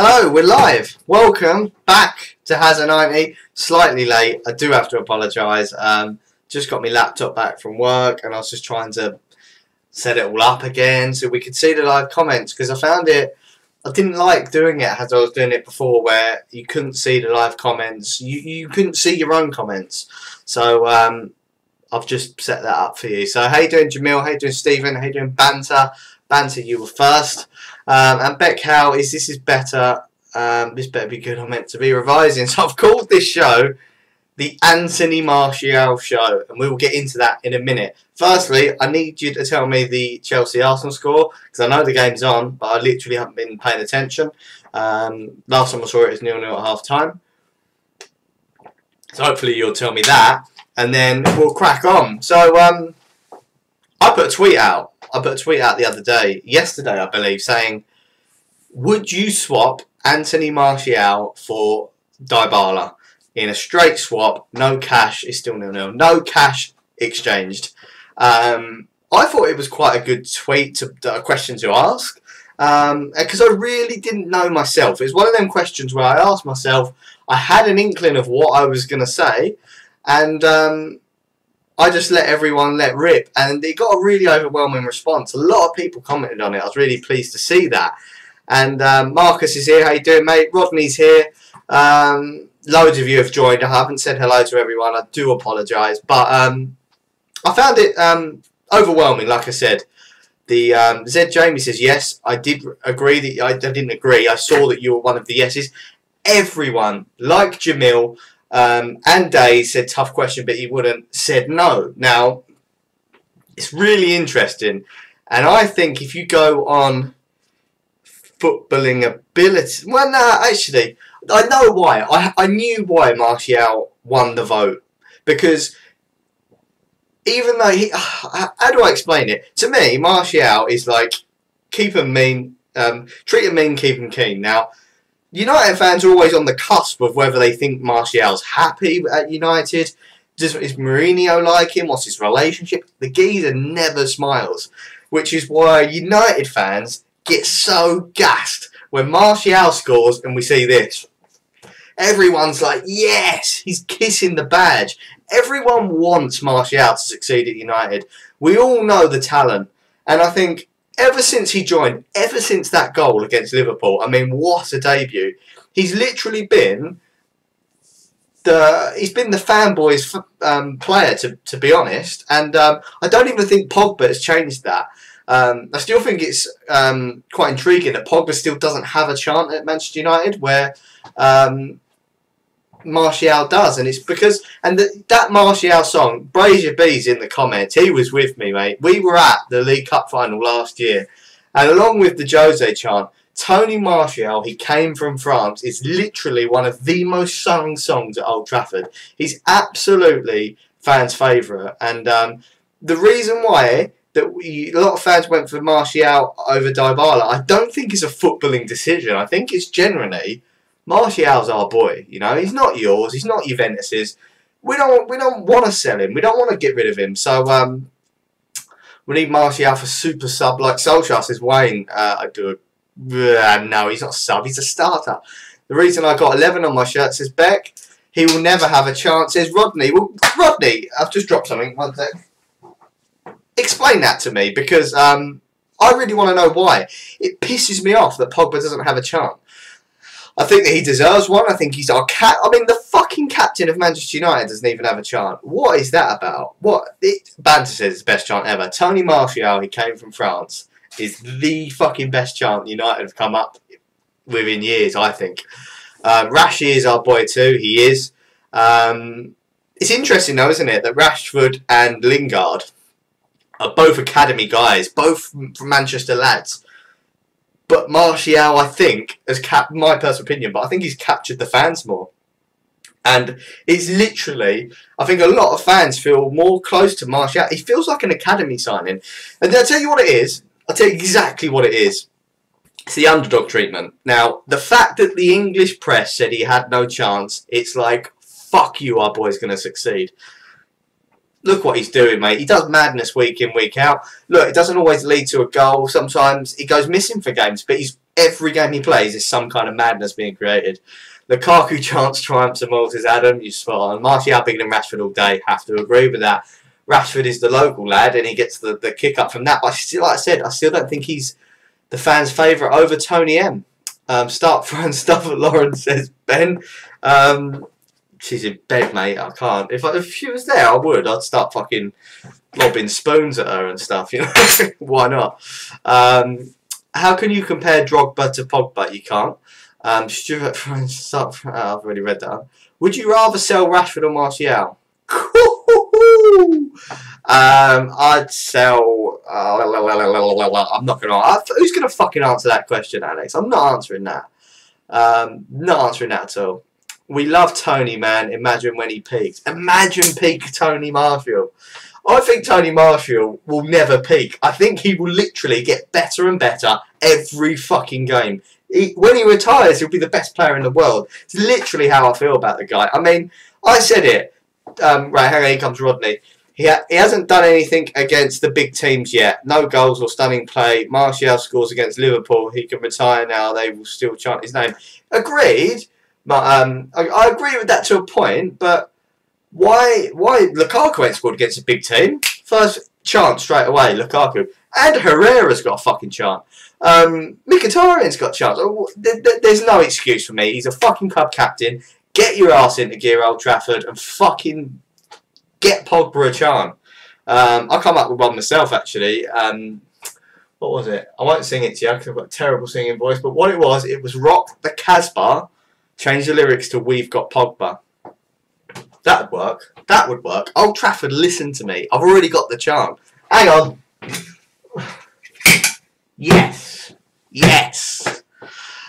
Hello, we're live. Welcome back to Has a 90. Slightly late. I do have to apologise. Just got my laptop back from work and I was just trying to set it all up again so we could see the live comments because I found it. I didn't like doing it as I was doing it before, where you couldn't see the live comments. You couldn't see your own comments. So I've just set that up for you. So how you doing, Jamil? How you doing, Stephen? How you doing, Banter? Banter, you were first. And Beck, how is this is better? This better be good. I'm meant to be revising. So I've called this show the Anthony Martial Show, and we will get into that in a minute. Firstly, I need you to tell me the Chelsea-Arsenal score, because I know the game's on, but I literally haven't been paying attention. Last time I saw it was 0-0 at half-time. So hopefully you'll tell me that, and then we'll crack on. So I put a tweet out. The other day, yesterday I believe, saying, would you swap Anthony Martial for Dybala? In a straight swap, no cash, it's still 0-0. No cash exchanged. I thought it was quite a good tweet, a question to ask, because I really didn't know myself. It was one of them questions where I asked myself, I had an inkling of what I was going to say, and I just let everyone let rip, and it got a really overwhelming response. A lot of people commented on it. I was really pleased to see that. And Marcus is here. How you doing, mate? Rodney's here. Loads of you have joined. I haven't said hello to everyone. I do apologise, but I found it overwhelming. Like I said, the Zed Jamie says yes. I did agree that I didn't agree. I saw that you were one of the yeses. Everyone, like Jamil and Day, said tough question, but he wouldn't. Said no. Now it's really interesting, and I think if you go on footballing ability, well, no, actually. I know why. I knew why Martial won the vote. Because even though he... how do I explain it? To me, Martial is like, keep him mean, treat him mean, keep him keen. Now, United fans are always on the cusp of whether they think Martial's happy at United. Is Mourinho like him? What's his relationship? The geezer never smiles. Which is why United fans get so gassed when Martial scores and we see this. Everyone's like, yes, he's kissing the badge. Everyone wants Martial to succeed at United. We all know the talent. And I think ever since he joined, ever since that goal against Liverpool, I mean, what a debut. He's literally been the fanboys player, to be honest. And I don't even think Pogba has changed that. I still think it's quite intriguing that Pogba still doesn't have a chant at Manchester United, where Martial does, and it's because that Martial song, Braise Your Bees in the comments. He was with me, mate. We were at the League Cup final last year, and along with the Jose chant, Tony Martial, he came from France, is literally one of the most sung songs at Old Trafford. He's absolutely fans' favourite, and the reason why that a lot of fans went for Martial over Dybala, I don't think it's a footballing decision. I think it's generally Martial's our boy. You know, he's not yours. He's not Juventus's. We don't want to sell him. We don't want to get rid of him. So we need Martial for super sub like Solskjaer, says Wayne. No, he's not a sub. He's a starter. The reason I got 11 on my shirt, says Beck. He will never have a chance, says Rodney. Well, Rodney, I've just dropped something. One sec. Explain that to me, because I really want to know why. It pisses me off that Pogba doesn't have a chance. I think that he deserves one. I think he's our cat. I mean, the fucking captain of Manchester United doesn't even have a chant. What is that about? Banter says it's the best chant ever. Tony Martial, he came from France, is the fucking best chant United have come up with in years, I think. Rashi is our boy too. He is. It's interesting though, isn't it, that Rashford and Lingard are both academy guys, both from Manchester lads. But Martial, I think, has my personal opinion, but I think he's captured the fans more. And it's literally, I think a lot of fans feel more close to Martial. He feels like an academy signing. And I'll tell you what it is. I'll tell you exactly what it is. It's the underdog treatment. Now, the fact that the English press said he had no chance, it's like, fuck you, our boy's going to succeed. Look what he's doing, mate. He does madness week in, week out. Look, it doesn't always lead to a goal. Sometimes he goes missing for games, but every game he plays is some kind of madness being created. Lukaku chants triumphs and Maltese Adam, you spot on. Martial bigger than Rashford all day, have to agree with that. Rashford is the local lad and he gets the kick up from that. But still, like I said, I still don't think he's the fans' favourite over Tony M. Start throwing stuff at Lauren, says Ben. She's in bed, mate. I can't. If she was there, I would. I'd start fucking lobbing spoons at her and stuff. You know, why not? How can you compare Drogba to Pogba? You can't. Stuart, I've already read that. Would you rather sell Rashford or Martial? I'd sell. I'm not gonna. Who's gonna fucking answer that question, Alex? I'm not answering that. Not answering that at all. We love Tony, man. Imagine when he peaks. Imagine peak Tony Marshall. I think Tony Marshall will never peak. I think he will literally get better and better every fucking game. When he retires, he'll be the best player in the world. It's literally how I feel about the guy. I mean, I said it. Right, hang on, here comes Rodney. He hasn't done anything against the big teams yet. No goals or stunning play. Martial scores against Liverpool. He can retire now. They will still chant his name. Agreed. But I agree with that to a point. But why Lukaku ain't scored against a big team? First chant straight away, Lukaku. And Herrera's got a fucking chant. Mkhitaryan's got a chance. There's no excuse for me. He's a fucking club captain. Get your ass into gear, Old Trafford, and fucking get Pogba a chant. I come up with one myself, actually. What was it? I won't sing it to you because I've got a terrible singing voice. But what it was Rock the Casbah, change the lyrics to We've Got Pogba. That would work. That would work. Old Trafford, listen to me. I've already got the chant. Hang on. Yes. Yes.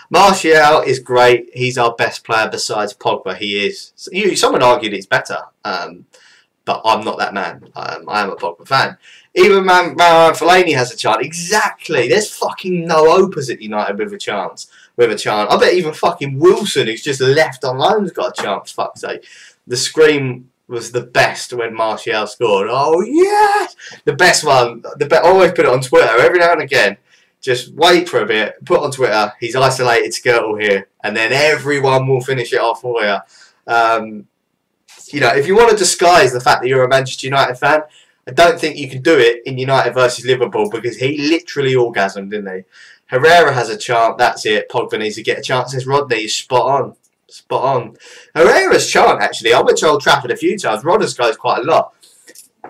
Martial is great. He's our best player besides Pogba. He is. Someone argued he's better. But I'm not that man. I am a Pogba fan. Even Fellaini has a chant. Exactly. There's fucking no opposite United with a chance. I bet even fucking Wilson, who's just left on loan, has got a chance. Fuck's sake. The scream was the best when Martial scored. Oh yes, the best one. I always put it on Twitter every now and again. Just wait for a bit, put on Twitter, he's isolated Skirtle here, and then everyone will finish it off for you. You know, if you want to disguise the fact that you're a Manchester United fan, I don't think you can do it in United versus Liverpool because he literally orgasmed, didn't he? Herrera has a chant, that's it. Pogba needs to get a chance. Says Rodney, he's spot on. Spot on. Herrera's chant, actually, I went to Old Trafford a few times. Rodney's goes quite a lot.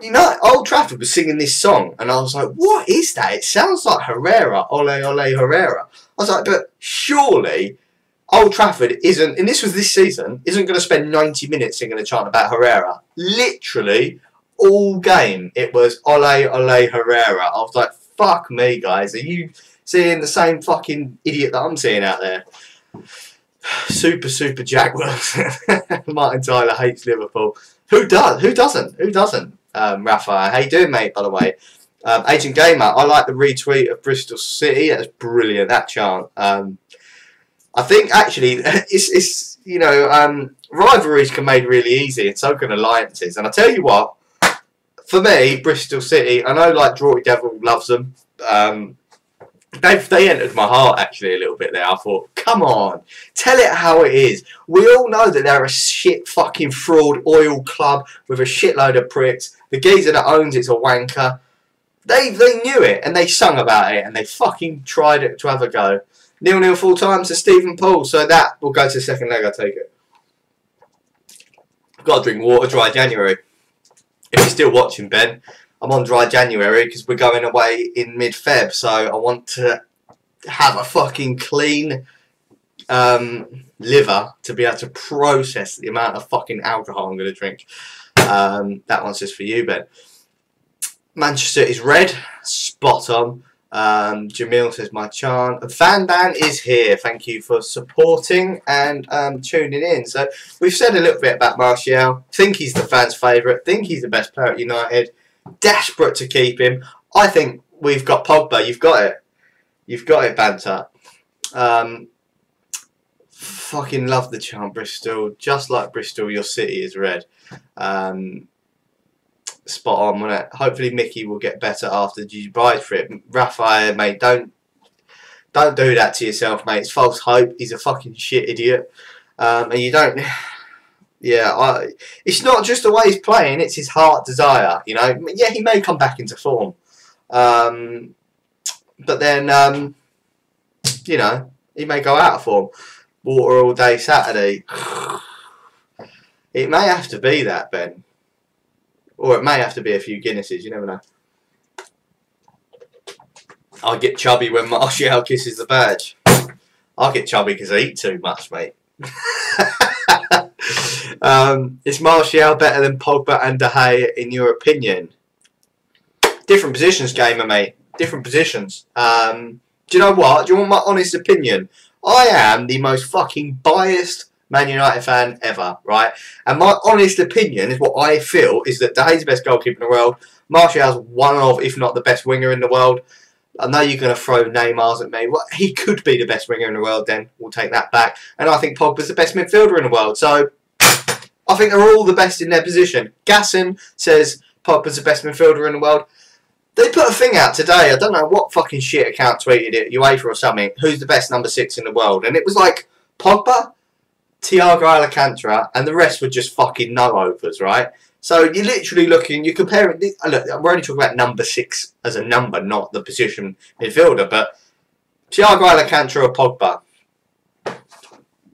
You know, Old Trafford was singing this song, and I was like, what is that? It sounds like Herrera, Ole Ole Herrera. I was like, but surely Old Trafford isn't, and this was this season, isn't going to spend 90 minutes singing a chant about Herrera. Literally, all game, it was Ole Ole Herrera. I was like, fuck me, guys. Are you seeing the same fucking idiot that I'm seeing out there? Super Jack Wilson. Martin Tyler hates Liverpool. Who does? Who doesn't? Who doesn't? Raphael, how you doing, mate, by the way? Agent Gamer, I like the retweet of Bristol City. That's brilliant, that chant. I think, actually, it's you know, rivalries can be made really easy, and so can alliances. And I tell you what, for me, Bristol City, I know, like, Drawty Devil loves them. They entered my heart, actually, a little bit there. I thought, come on, tell it how it is. We all know that they're a shit fucking fraud oil club with a shitload of pricks. The geezer that owns it's a wanker. They knew it, and they sung about it, and they fucking tried it to have a go. 0-0 full time to Stephen Paul, so that will go to the second leg, I take it. I've got to drink water, dry January. If you're still watching, Ben, I'm on dry January because we're going away in mid-Feb, so I want to have a fucking clean liver to be able to process the amount of fucking alcohol I'm going to drink. That one's just for you, Ben. Manchester is red, spot on. Jamil says my chant. Van Dan is here. Thank you for supporting and tuning in. So we've said a little bit about Martial. Think he's the fans' favourite. Think he's the best player at United. Desperate to keep him. I think we've got Pogba. You've got it. You've got it, Banter. Fucking love the chant, Bristol. Just like Bristol, your city is red. Spot on, won't it? Hopefully Mickey will get better after Dubai trip. Raphael, mate, don't Don't do that to yourself, mate. It's false hope. He's a fucking shit idiot. And you don't... Yeah, it's not just the way he's playing, it's his heart desire, you know. Yeah, he may come back into form. But then, you know, he may go out of form. Water all day Saturday. It may have to be that, Ben. Or it may have to be a few Guinnesses, you never know. I get chubby when Martial kisses the badge. I get chubby because I eat too much, mate. Is Martial better than Pogba and De Gea in your opinion? Different positions, gamer, mate. Different positions. Do you know what? Do you want my honest opinion? I am the most fucking biased Man United fan ever, right? And my honest opinion is what I feel is that De Gea's the best goalkeeper in the world. Martial's one of, if not the best winger in the world. I know you're going to throw Neymar's at me. Well, he could be the best winger in the world then. We'll take that back. And I think Pogba's the best midfielder in the world. So, I think they're all the best in their position. Gasson says Pogba's the best midfielder in the world. They put a thing out today. I don't know what fucking shit account tweeted it. UEFA or something. Who's the best number 6 in the world? And it was like Pogba, Thiago Alcantara, and the rest were just fucking no-overs, right? So you're literally looking, you're comparing, look, we're only talking about number 6 as a number, not the position midfielder, but Thiago Alcantara or Pogba,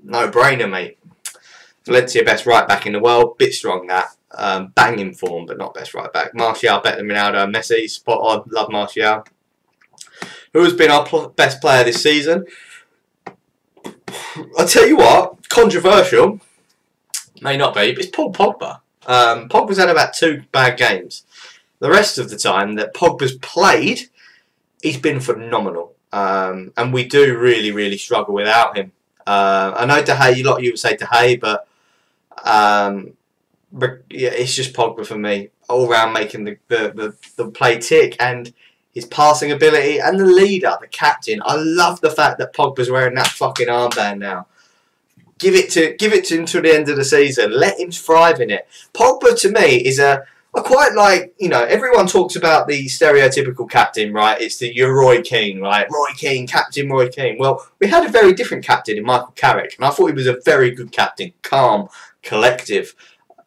no-brainer, mate. Valencia best right-back in the world, bit strong that, banging form, but not best right-back. Martial better than Ronaldo and Messi, spot on, love Martial. Who has been our best player this season? I'll tell you what, controversial, may not be, but it's Paul Pogba. Pogba's had about 2 bad games. The rest of the time that Pogba's played, he's been phenomenal. And we do really, really struggle without him. I know De Gea, a lot of you would say De Gea, but yeah, it's just Pogba for me. All round making the play tick, and his passing ability, and the leader, the captain. I love the fact that Pogba's wearing that fucking armband now. Give it to him till the end of the season. Let him thrive in it. Pogba, to me, is I quite like, you know, everyone talks about the stereotypical captain, right? It's the you're Roy Keane, right? Roy Keane, Captain Roy Keane. Well, we had a very different captain in Michael Carrick, and I thought he was a very good captain. Calm, collective,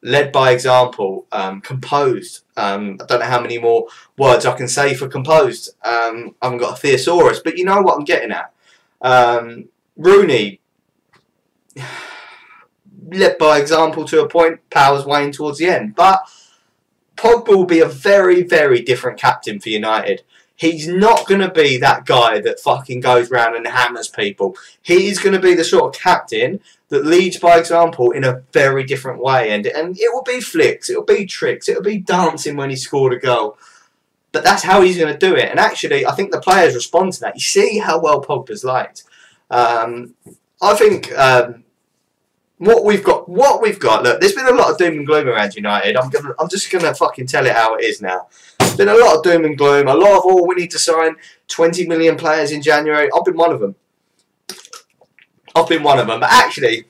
led by example, composed. I don't know how many more words I can say for composed. I haven't got a thesaurus, but you know what I'm getting at. Rooney, led by example to a point, powers wane towards the end. But Pogba will be a very, very different captain for United. He's not going to be that guy that fucking goes round and hammers people. He's going to be the sort of captain that leads by example in a very different way. And it will be flicks, it will be tricks, it will be dancing when he scored a goal. But that's how he's going to do it. And actually, I think the players respond to that. You see how well Pogba's liked. I think what we've got. Look, there's been a lot of doom and gloom around United. I'm just gonna fucking tell it how it is now. There's been a lot of doom and gloom. A lot of we need to sign 20 million players in January. I've been one of them. But actually,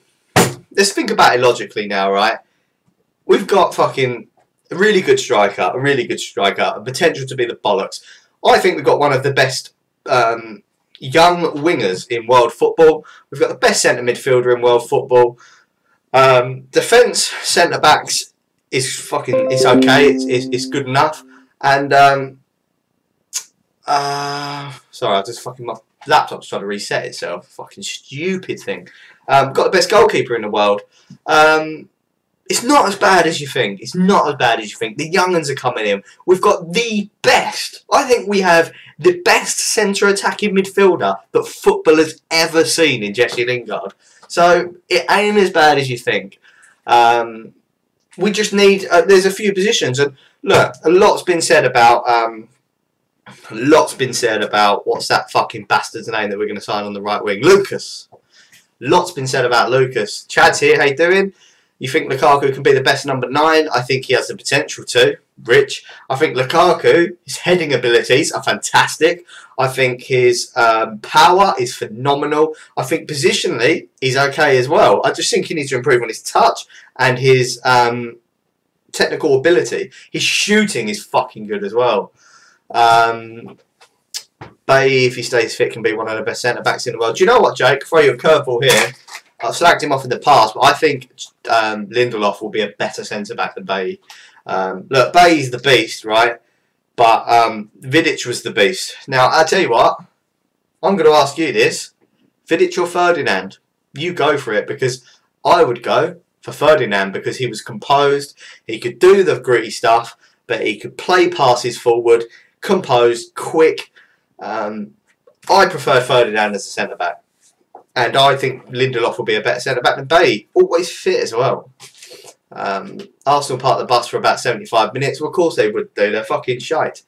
let's think about it logically now, right? We've got fucking a really good striker, a potential to be the bollocks. I think we've got one of the best young wingers in world football. We've got the best centre midfielder in world football. Defence, centre backs is fucking, it's okay. It's good enough. And sorry, I just fucking, my laptop's trying to reset itself. Fucking stupid thing. Got the best goalkeeper in the world. It's not as bad as you think. It's not as bad as you think. The young uns are coming in. We've got the best. I think we have the best centre attacking midfielder that football has ever seen in Jesse Lingard. So it ain't as bad as you think. We just need. There's a few positions, and look, a lot's been said about. What's that fucking bastard's name that we're going to sign on the right wing, Lucas. Lots been said about Lucas. Chad's here. How you doing? You think Lukaku can be the best number 9? I think he has the potential to. Rich. I think Lukaku, his heading abilities are fantastic. I think his power is phenomenal. I think positionally, he's okay as well. I just think he needs to improve on his touch and his technical ability. His shooting is fucking good as well. But Bailly, if he stays fit, can be one of the best centre-backs in the world. Do you know what, Jake? Throw you a curveball here. I've slagged him off in the past, but I think Lindelof will be a better centre-back than Bailly. Look, Bailly's the beast, right? But Vidic was the beast. Now, I'll tell you what. I'm going to ask you this. Vidic or Ferdinand? You go for it, because I would go for Ferdinand because he was composed. He could do the gritty stuff, but he could play passes forward, composed, quick. I prefer Ferdinand as a centre-back. And I think Lindelof will be a better centre-back than Bailly. Always fit as well. Arsenal parked the bus for about 75 minutes. Well, of course they would do. They're fucking shite.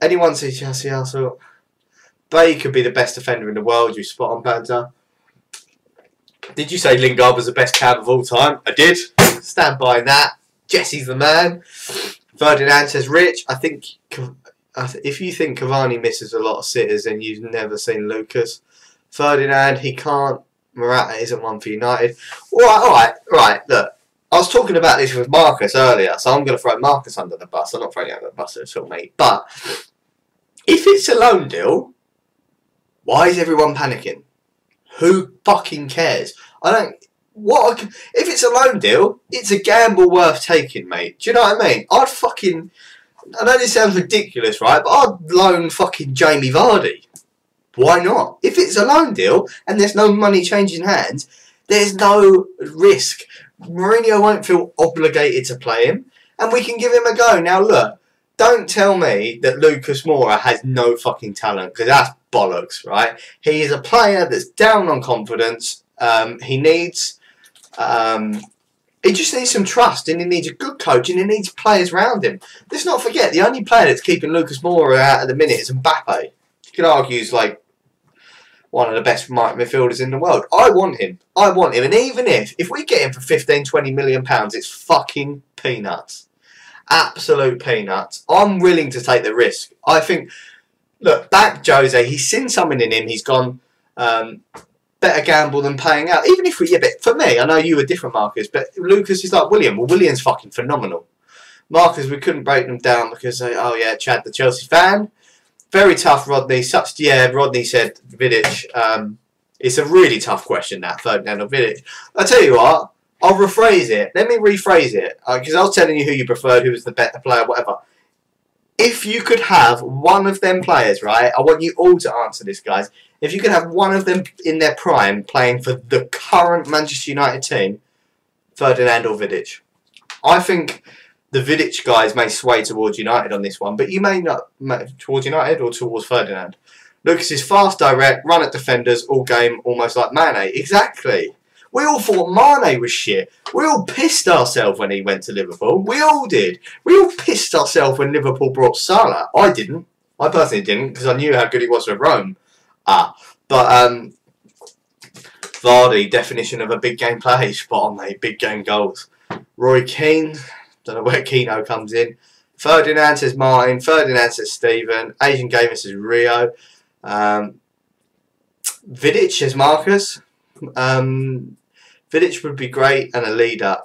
Anyone sees Chelsea Arsenal? Bailly could be the best defender in the world. You spot on, Banter. Did you say Lingard was the best cab of all time? I did. Stand by that. Jesse's the man. Ferdinand says, Rich, I think if you think Cavani misses a lot of sitters, then you've never seen Lucas. Ferdinand, he can't. Morata isn't one for United. Alright, look. I was talking about this with Marcus earlier, so I'm going to throw Marcus under the bus. I'm not throwing him under the bus at all, mate. But if it's a loan deal, why is everyone panicking? Who fucking cares? If it's a loan deal, it's a gamble worth taking, mate. Do you know what I mean? I know this sounds ridiculous, right? But I'd loan fucking Jamie Vardy. Why not? If it's a loan deal and there's no money changing hands, there's no risk. Mourinho won't feel obligated to play him, and we can give him a go. Now, look, don't tell me that Lucas Moura has no fucking talent, because that's bollocks, right? He is a player that's down on confidence. He just needs some trust, and he needs a good coach, and he needs players around him. Let's not forget, the only player that's keeping Lucas Moura out at the minute is Mbappe. You could argue he's like one of the best midfielders in the world. I want him. And even if we get him for 15, 20 million pounds, it's fucking peanuts. Absolute peanuts. I'm willing to take the risk. I think, look, back Jose, he's seen something in him. He's gone, better gamble than paying out. Even if but for me, I know you were different, Marcus, but Lucas is like William. Well, William's fucking phenomenal. Marcus, we couldn't break them down because, Chad, the Chelsea fan. Very tough, Rodney. Rodney said Vidic. It's a really tough question, that, Ferdinand or Vidic. I'll tell you what, I'll rephrase it. Let me rephrase it, because I was telling you who you preferred, who was the better player, whatever. If you could have one of them players, right, I want you all to answer this, guys. If you could have one of them in their prime playing for the current Manchester United team, Ferdinand or Vidic. I think the Vidic guys may sway towards United on this one, but you may not towards United or towards Ferdinand. Lucas is fast, direct, run at defenders all game, almost like Mane. Exactly. We all thought Mane was shit. We all pissed ourselves when he went to Liverpool. We all did. We all pissed ourselves when Liverpool brought Salah. I didn't. I personally didn't, because I knew how good he was with Rome. But Vardy, definition of a big game play. Spot on, mate. Big game goals. Roy Keane. Don't know where Keno comes in. Ferdinand says Martin. Ferdinand says Stephen. Asian Gamer says Rio. Vidic says Marcus. Vidic would be great and a leader.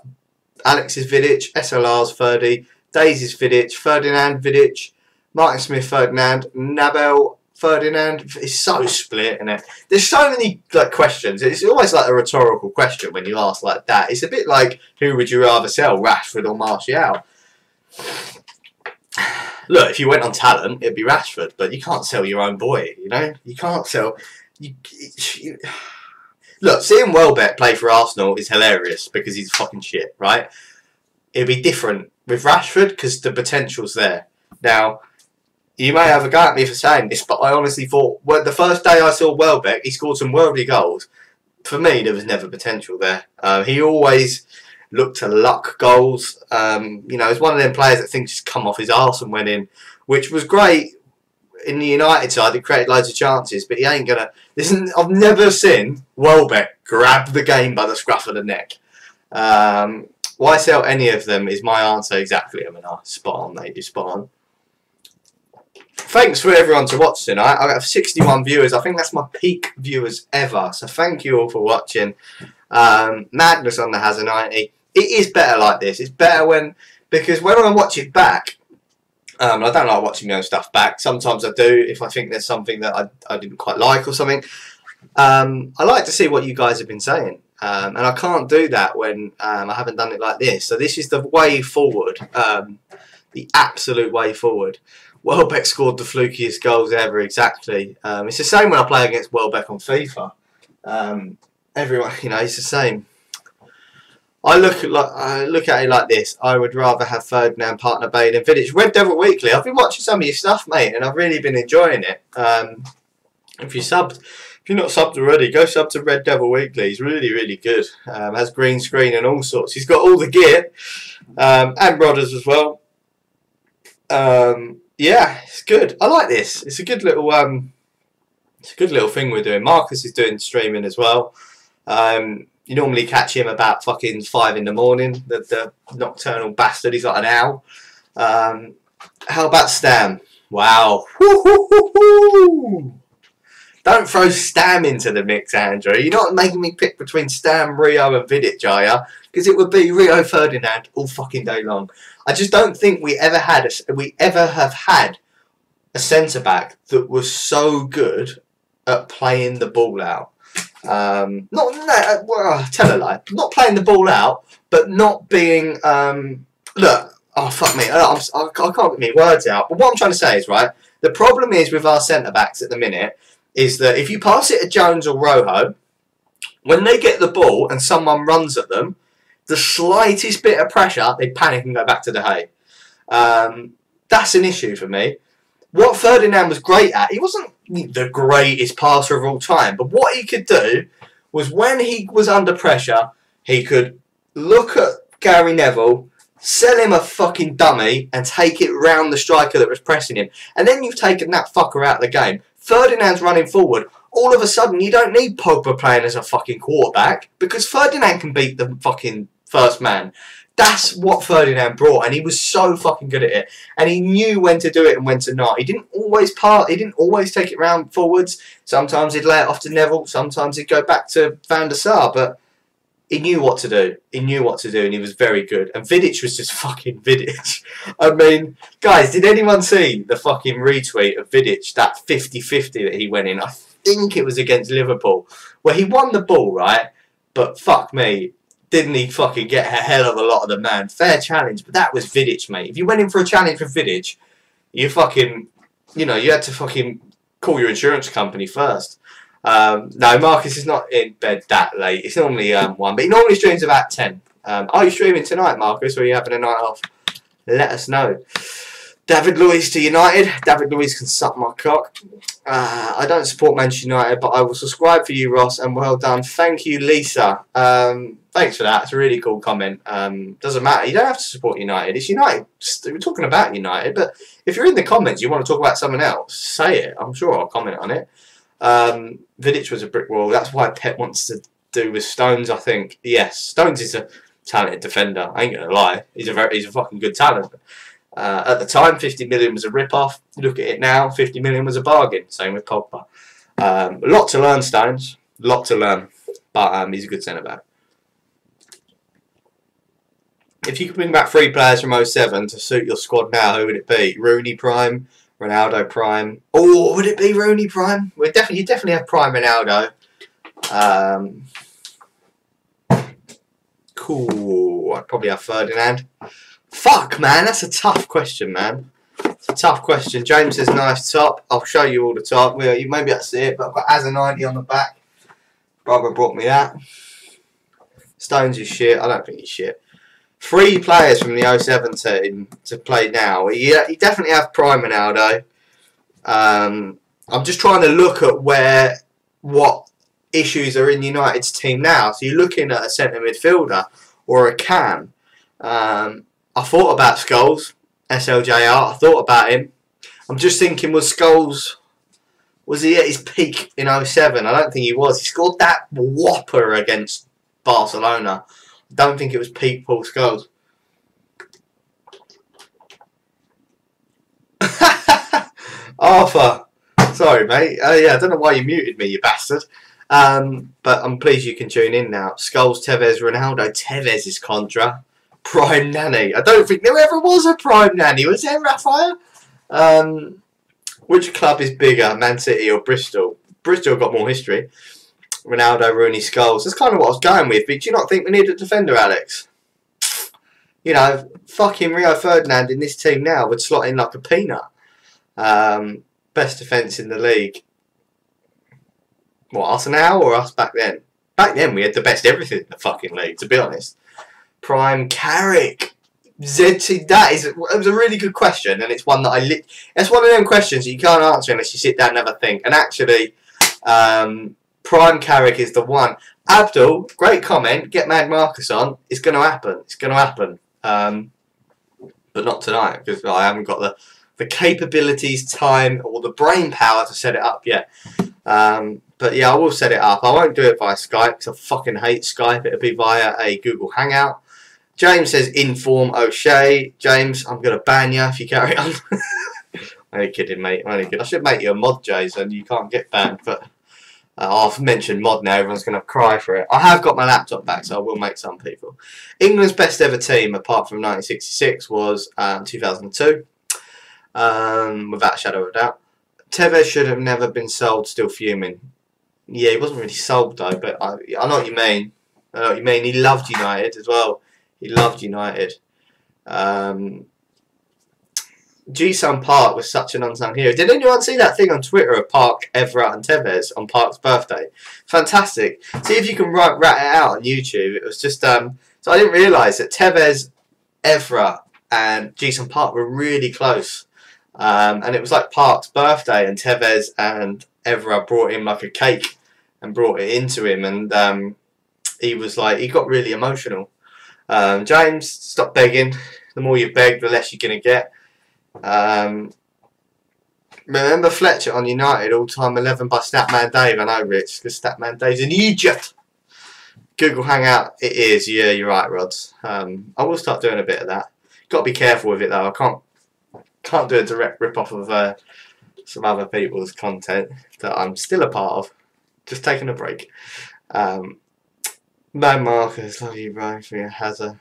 Alex is Vidic. SLR's Ferdy. Daisy's Vidic. Ferdinand Vidic. Martin Smith Ferdinand. Nabel Ferdinand. It's so split, isn't it? There's so many questions. It's always like a rhetorical question when you ask like that. It's a bit like, who would you rather sell, Rashford or Martial? Look, if you went on talent, it'd be Rashford, but you can't sell your own boy, you know? You can't sell... Look, seeing Welbeck play for Arsenal is hilarious because he's fucking shit, right? It'd be different with Rashford because the potential's there. Now, you may have a go at me for saying this, but I honestly thought, well, the first day I saw Welbeck, he scored some worldly goals. For me, there was never potential there. He always looked to luck goals. He's one of them players that things just come off his arse and went in, which was great in the United side. He created loads of chances, but he ain't gonna. Listen, I've never seen Welbeck grab the game by the scruff of the neck. Why sell any of them is my answer exactly. I mean, spot on, mate. You're spot on. Thanks for everyone to watch tonight. I have 61 viewers. I think that's my peak viewers ever. So thank you all for watching. Madness on the Hazard 90. It is better like this. It's better because when I watch it back, I don't like watching my own stuff back. Sometimes I do if I think there's something that I didn't quite like or something. I like to see what you guys have been saying. And I can't do that when I haven't done it like this. So this is the way forward, the absolute way forward. Welbeck scored the flukiest goals ever, exactly. It's the same when I play against Welbeck on FIFA. Everyone, you know, it's the same. I look at it like this. I would rather have Ferdinand, Partner Bale and Vidic. Red Devil Weekly. I've been watching some of your stuff, mate, and I've really been enjoying it. If you're not subbed already, go sub to Red Devil Weekly. He's really, really good. Has green screen and all sorts. He's got all the gear, and Brothers as well. Yeah, it's good. I like this. It's a good little thing we're doing. Marcus is doing streaming as well. You normally catch him about fucking 5 in the morning. The nocturnal bastard. He's like an owl. How about Stam? Wow. Don't throw Stam into the mix, Andrew. You're not making me pick between Stam, Rio and Vidic, are you? Because it would be Rio Ferdinand all fucking day long. I just don't think we ever have had a centre-back that was so good at playing the ball out. Tell a lie. Not playing the ball out, but not being look. Oh fuck me! I can't get my words out. But what I'm trying to say is, right, the problem is with our centre backs at the minute is that if you pass it to Jones or Rojo, when they get the ball and someone runs at them, the slightest bit of pressure, they panic and go back to De Gea. That's an issue for me. What Ferdinand was great at, he wasn't the greatest passer of all time, but what he could do was when he was under pressure, he could look at Gary Neville, sell him a fucking dummy, and take it round the striker that was pressing him. And then you've taken that fucker out of the game. Ferdinand's running forward. All of a sudden, you don't need Pogba playing as a fucking quarterback because Ferdinand can beat the fucking first man. That's what Ferdinand brought, and he was so fucking good at it. And he knew when to do it and when to not. He didn't always take it round forwards. Sometimes he'd lay it off to Neville. Sometimes he'd go back to Van der Sar. But he knew what to do. He knew what to do, and he was very good. And Vidic was just fucking Vidic. I mean, guys, did anyone see the fucking retweet of Vidic, that 50-50 that he went in? I think it was against Liverpool, where he won the ball, right? But fuck me. Didn't he fucking get a hell of a lot of the man? Fair challenge, but that was Vidic, mate. If you went in for a challenge for Vidic, you fucking, you know, you had to fucking call your insurance company first. No, Marcus is not in bed that late. It's normally 1, but he normally streams about 10. Are you streaming tonight, Marcus, or are you having a night off? Let us know. David Luiz to United. David Luiz can suck my cock. I don't support Manchester United, but I will subscribe for you, Ross, and well done. Thank you, Lisa. Thanks for that. It's a really cool comment. Doesn't matter. You don't have to support United. It's United. We're talking about United, but if you're in the comments, you want to talk about someone else, say it. I'm sure I'll comment on it. Vidic was a brick wall. That's why Pep wants to do with Stones, I think. Yes, Stones is a talented defender. I ain't going to lie. He's a fucking good talent. At the time, 50 million was a rip-off. Look at it now, 50 million was a bargain. Same with Pogba. A lot to learn, Stones. A lot to learn. But he's a good centre-back. If you could bring back 3 players from 07 to suit your squad now, who would it be? Rooney Prime, Ronaldo Prime. Oh, would it be Rooney Prime? You definitely have Prime Ronaldo. Cool. I'd probably have Ferdinand. Fuck, man, that's a tough question, man. It's a tough question. James says nice top. I'll show you all the top. Well, you maybe that's it, but I've got As a 90 on the back. Brother brought me that. Stones is shit. I don't think he's shit. 3 players from the 07 team to play now. You definitely have Prime Ronaldo. I'm just trying to look at what issues are in United's team now. So you're looking at a centre midfielder or a cam. I thought about Scholes, SLJR. I thought about him. I'm just thinking, was he at his peak in 07? I don't think he was. He scored that whopper against Barcelona. I don't think it was peak Paul Scholes. Arthur. Sorry, mate. Yeah, I don't know why you muted me, you bastard. But I'm pleased you can tune in now. Scholes, Tevez, Ronaldo. Tevez is contra. Prime Nanny. I don't think there ever was a Prime Nanny. Was there, Raphael? Which club is bigger, Man City or Bristol? Bristol got more history. Ronaldo, Rooney, Scholes. That's kind of what I was going with. But do you not think we need a defender, Alex? You know, fucking Rio Ferdinand in this team now would slot in like a peanut. Best defence in the league. What, us now or us back then? Back then we had the best everything in the fucking league, to be honest. Prime Carrick. ZT, it was a really good question, and it's one that it's one of them questions that you can't answer unless you sit down and have a think. And actually, Prime Carrick is the one. Abdul, great comment. Get Mad Marcus on. It's going to happen. It's going to happen. But not tonight, because I haven't got the capabilities, time, or the brain power to set it up yet. But yeah, I will set it up. I won't do it via Skype because I fucking hate Skype. It'll be via a Google Hangout. James says, inform O'Shea. James, I'm going to ban you if you carry on. I'm only kidding, mate. I'm only kidding. I should make you a mod, Jason. You can't get banned. But I've mentioned mod now. Everyone's going to cry for it. I have got my laptop back, so I will make some people. England's best ever team, apart from 1966, was 2002. Without a shadow of a doubt. Tevez should have never been sold, still fuming. Yeah, he wasn't really sold, though. But I know what you mean. I know what you mean. He loved United as well. He loved United. Ji-Sung Park was such an unsung hero. Did anyone see that thing on Twitter of Park, Evra and Tevez on Park's birthday? Fantastic. See if you can rat it out on YouTube. It was just... so I didn't realise that Tevez, Evra and Ji-Sung Park were really close. And it was like Park's birthday, and Tevez and Evra brought him like a cake and brought it into him. And he was like... He got really emotional. James, stop begging. The more you beg, the less you're going to get. Remember Fletcher on United, all-time 11 by Statman Dave. I know, Rich, because Statman Dave's in Egypt. Google Hangout, it is. Yeah, you're right, Rods. I will start doing a bit of that. Got to be careful with it, though. I can't do a direct rip-off of some other people's content that I'm still a part of. Just taking a break. Mad Marcus, love you, bro, for your Hazard.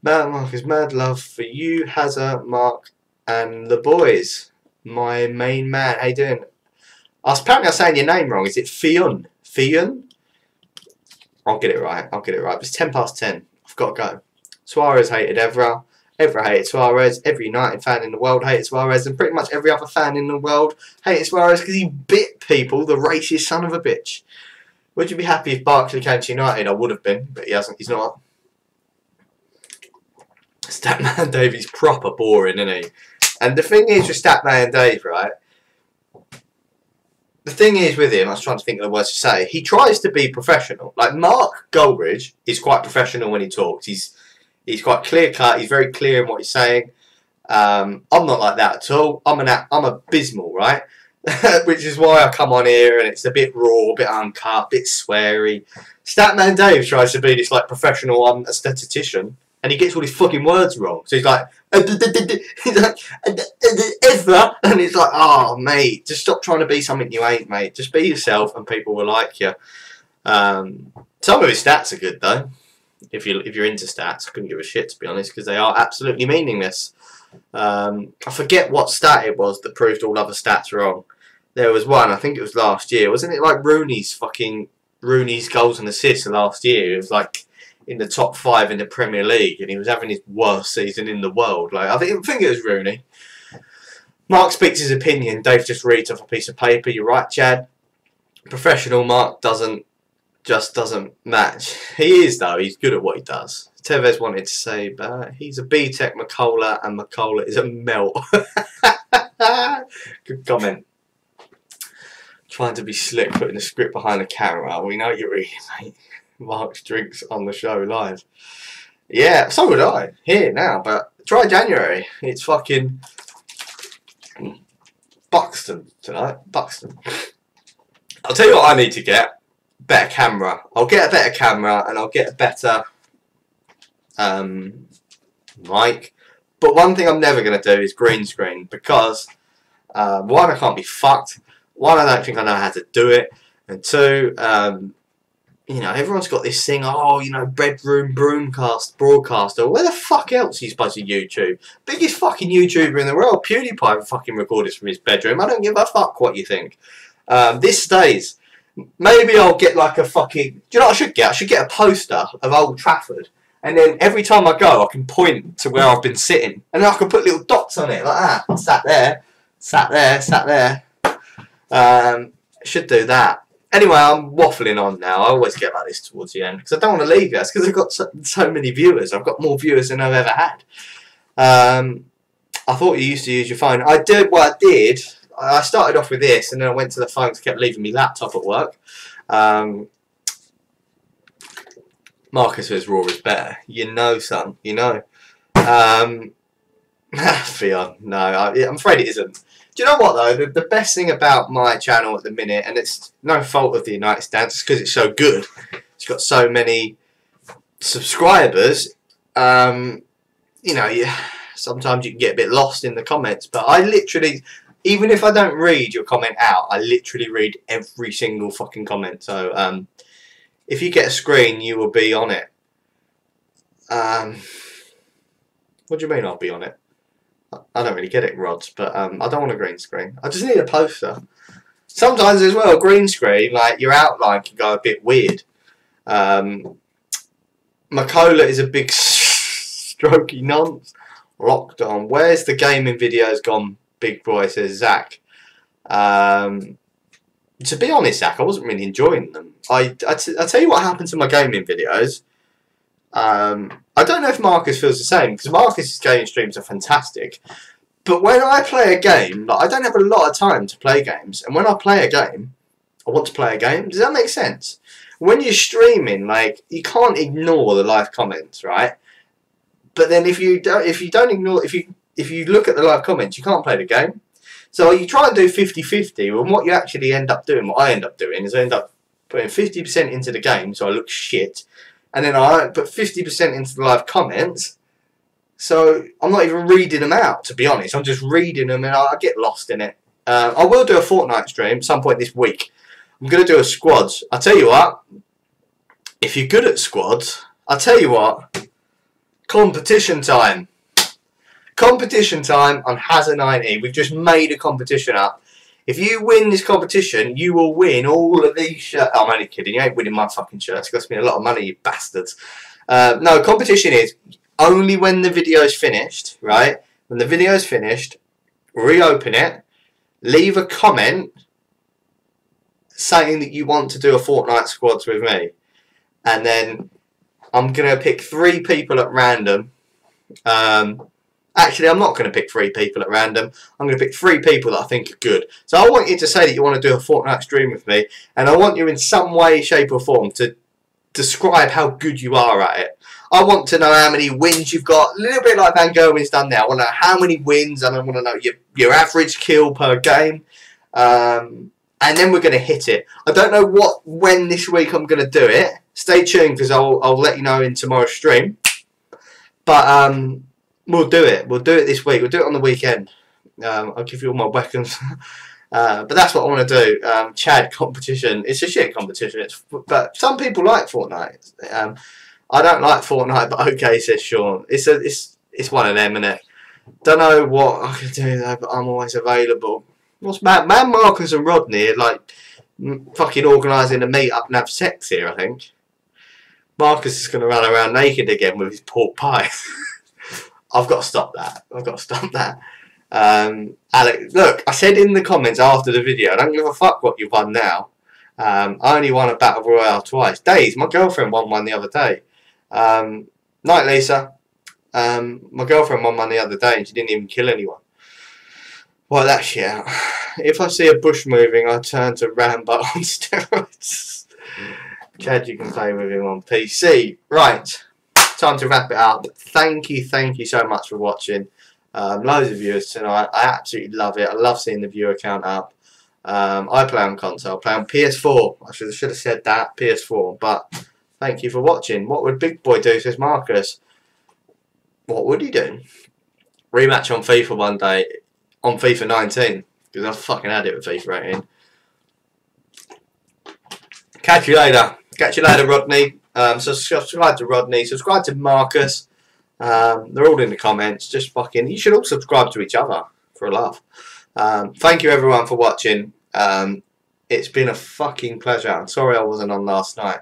Mad Marcus, mad love for you, Hazard, Mark, and the boys. My main man, how you doing? Apparently I'm saying your name wrong. Is it Fionn? Fionn? I'll get it right. I'll get it right. It's 10 past 10. I've got to go. Suarez hated Evra. Evra hated Suarez. Every United fan in the world hated Suarez. And pretty much every other fan in the world hated Suarez because he bit people, the racist son of a bitch. Would you be happy if Barkley came to United? I would have been, but he hasn't. He's not. Statman Dave is proper boring, isn't he? And the thing is with Statman Dave, right? The thing is with him, I was trying to think of the words to say. He tries to be professional. Like Mark Goldbridge is quite professional when he talks. He's quite clear cut. He's very clear in what he's saying. I'm not like that at all. I'm abysmal, right? Which is why I come on here and it's a bit raw, a bit uncut, a bit sweary. Statman Dave tries to be this like professional statistician, and he gets all his fucking words wrong. So he's like, Ezra, and it's like, oh mate, just stop trying to be something you ain't, mate. Just be yourself, and people will like you. Some of his stats are good though. If you're into stats, I couldn't give a shit to be honest, because they are absolutely meaningless. I forget what stat it was that proved all other stats wrong. There was one, I think it was last year, wasn't it? Like Rooney's goals and assists last year. It was like in the top 5 in the Premier League, and he was having his worst season in the world. Like I think it was Rooney. Mark speaks his opinion. Dave just reads off a piece of paper. You're right, Chad. Professional Mark doesn't match. He is though. He's good at what he does. Tevez wanted to say, but he's a B-Tech McCullough, and McCullough is a melt. Good comment. Trying to be slick, putting the script behind the camera. We know you're reading, mate. Mark's drinks on the show live. Yeah, so would I. Here now, but try January. It's fucking Buxton tonight. Buxton. I'll tell you what I need to get. Better camera. I'll get a better camera, and I'll get a better mic. But one thing I'm never going to do is green screen, because one, I can't be fucked. One, I don't think I know how to do it, and two, you know, everyone's got this thing, oh, you know, bedroom broadcaster. Where the fuck else are you supposed to YouTube? Biggest fucking YouTuber in the world, PewDiePie, fucking recorded from his bedroom. I don't give a fuck what you think. This stays. Maybe I'll get like a fucking... Do you know what I should get? I should get a poster of Old Trafford. And then every time I go, I can point to where I've been sitting. And then I can put little dots on it, like that. Sat there, sat there, sat there. Should do that. Anyway, I'm waffling on now. I always get like this towards the end. Because I don't want to leave you. That's because I've got so many viewers. I've got more viewers than I've ever had. I thought you used to use your phone. I did what I did. I started off with this, and then I went to the phone because I kept leaving my laptop at work. Marcus says Raw is better. You know, son. You know. Theon, no, I'm afraid it isn't. Do you know what, though? The best thing about my channel at the minute, and it's no fault of the United States, it's because it's so good. It's got so many subscribers. You know, sometimes you can get a bit lost in the comments, but I literally... Even if I don't read your comment out, I literally read every single fucking comment. So, if you get a screen, you will be on it. What do you mean I'll be on it? I don't really get it, Rods, but I don't want a green screen. I just need a poster. Sometimes as well, green screen, like your outline can go a bit weird. My cola is a big strokey nonce. Locked on. Where's the gaming videos gone? Big boy, says Zach. To be honest, Zach, I wasn't really enjoying them. I tell you what happened to my gaming videos. I don't know if Marcus feels the same, because Marcus's gaming streams are fantastic. But when I play a game, like, I don't have a lot of time to play games. And when I play a game, I want to play a game. Does that make sense? When you're streaming, like, you can't ignore the live comments, right? But then if you look at the live comments, you can't play the game. So you try and do 50-50, and what you actually end up doing, what I end up doing, is I end up putting 50% into the game, so I look shit, and then I put 50% into the live comments, so I'm not even reading them out, to be honest. I'm just reading them, and I get lost in it. I will do a Fortnite stream at some point this week. I'm going to do a squads. I tell you what, if you're good at squads, I tell you what, competition time. Competition time on Hazza90. We've just made a competition up. If you win this competition, you will win all of these shirts. Oh, I'm only kidding. You ain't winning my fucking shirts. It cost me a lot of money, you bastards. No, competition is only when the video's finished, right? When the video's finished, reopen it, leave a comment saying that you want to do a Fortnite squads with me. And then I'm going to pick 3 people at random. Actually, I'm not going to pick 3 people at random. I'm going to pick 3 people that I think are good. So I want you to say that you want to do a Fortnite stream with me, and I want you in some way, shape or form to describe how good you are at it. I want to know how many wins you've got, a little bit like Van Gerwen's done now. I want to know how many wins, and I want to know your average kill per game. And then we're going to hit it. I don't know when this week I'm going to do it. Stay tuned, because I'll let you know in tomorrow's stream. But we'll do it. We'll do it this week. We'll do it on the weekend. I'll give you all my weapons. But that's what I want to do. Chad competition. It's a shit competition. But some people like Fortnite. I don't like Fortnite, but okay, says Sean. It's one of them, innit? Don't know what I can do though, but I'm always available. What's Man Marcus and Rodney are like fucking organising a meet up and have sex here, I think. Marcus is going to run around naked again with his pork pie. I've got to stop that. I've got to stop that. Alex, look, I said in the comments after the video, I don't give a fuck what you've won now. I only won a Battle Royale twice. Days, my girlfriend won one the other day. Night, Lisa. My girlfriend won one the other day and she didn't even kill anyone. Well, that shit out. If I see a bush moving, I turn to Rambo on steroids. Chad, you can play with him on PC. Right. Time to wrap it up. Thank you so much for watching. Loads of viewers tonight. I absolutely love it. I love seeing the viewer count up. I play on console. I play on PS4. I should have said that, PS4. But thank you for watching. What would Big Boy do, says Marcus. What would he do? Rematch on FIFA one day. On FIFA 19. Because I fucking had it with FIFA 18. Catch you later. Catch you later, Rodney. So subscribe to Rodney. Subscribe to Marcus. They're all in the comments. Just fucking. You should all subscribe to each other for a laugh. Thank you everyone for watching. It's been a fucking pleasure. I'm sorry I wasn't on last night.